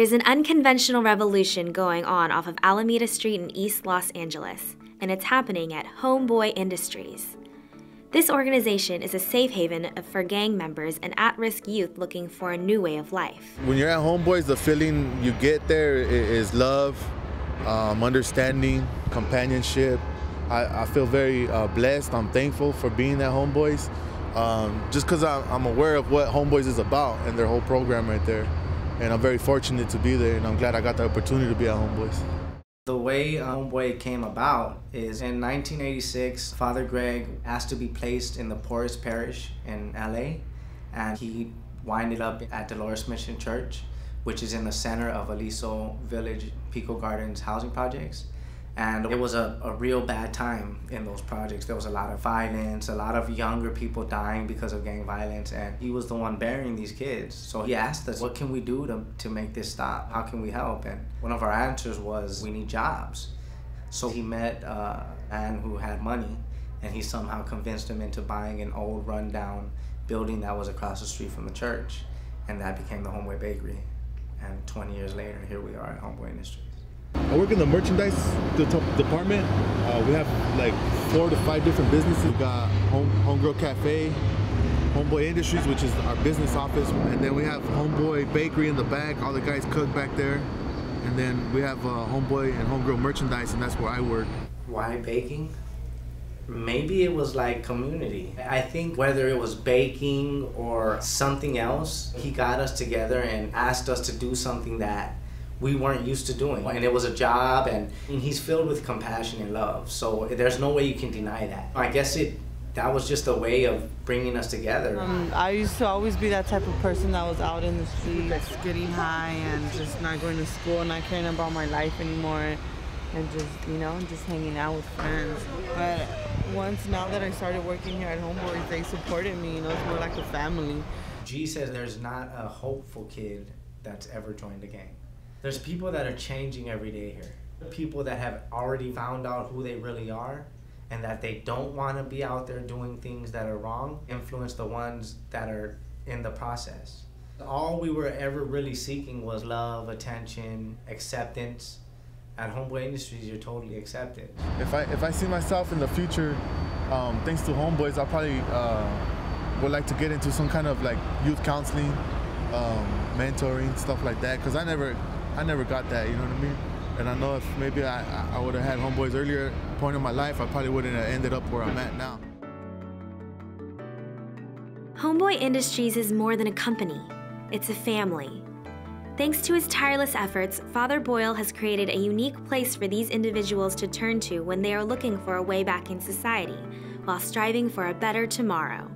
There's an unconventional revolution going on off of Alameda Street in East Los Angeles, and it's happening at Homeboy Industries. This organization is a safe haven for gang members and at-risk youth looking for a new way of life. When you're at Homeboys, the feeling you get there is love, understanding, companionship. I feel very blessed. I'm thankful for being at Homeboys, just because I'm aware of what Homeboys is about and their whole program right there. And I'm very fortunate to be there, and I'm glad I got the opportunity to be at Homeboys. The way Homeboy came about is in 1986, Father Greg asked to be placed in the poorest parish in LA, and he winded up at Dolores Mission Church, which is in the center of Aliso Village, Pico Gardens housing projects. And it was a real bad time in those projects. There was a lot of violence, a lot of younger people dying because of gang violence, and he was the one burying these kids. So he asked us, what can we do to make this stop? How can we help? And one of our answers was, we need jobs. So he met a man who had money, and he somehow convinced him into buying an old rundown building that was across the street from the church. And that became the Homeboy Bakery. And 20 years later, here we are at Homeboy Industries. I work in the merchandise department. We have like 4 to 5 different businesses. We got Homegirl Cafe, Homeboy Industries, which is our business office, and then we have Homeboy Bakery in the back. All the guys cook back there, and then we have Homeboy and Homegirl merchandise, and that's where I work. Why baking? Maybe it was like community. I think whether it was baking or something else, he got us together and asked us to do something that we weren't used to doing. And it was a job, and he's filled with compassion and love. So there's no way you can deny that. I guess that was just a way of bringing us together. I used to always be that type of person that was out in the streets, getting high and just not going to school, not caring about my life anymore, and just, just hanging out with friends. But now that I started working here at Homeboys, they supported me, it's more like a family. G says there's not a hopeful kid that's ever joined a gang. There's people that are changing every day here. People that have already found out who they really are and that they don't want to be out there doing things that are wrong, influence the ones that are in the process. All we were ever really seeking was love, attention, acceptance. At Homeboy Industries, you're totally accepted. If I see myself in the future, thanks to Homeboys, I probably would like to get into some kind of like youth counseling, mentoring, stuff like that, because I never got that, you know what I mean? And I know if maybe I would have had Homeboys earlier point in my life, I probably wouldn't have ended up where I'm at now. Homeboy Industries is more than a company. It's a family. Thanks to his tireless efforts, Father Boyle has created a unique place for these individuals to turn to when they are looking for a way back in society, while striving for a better tomorrow.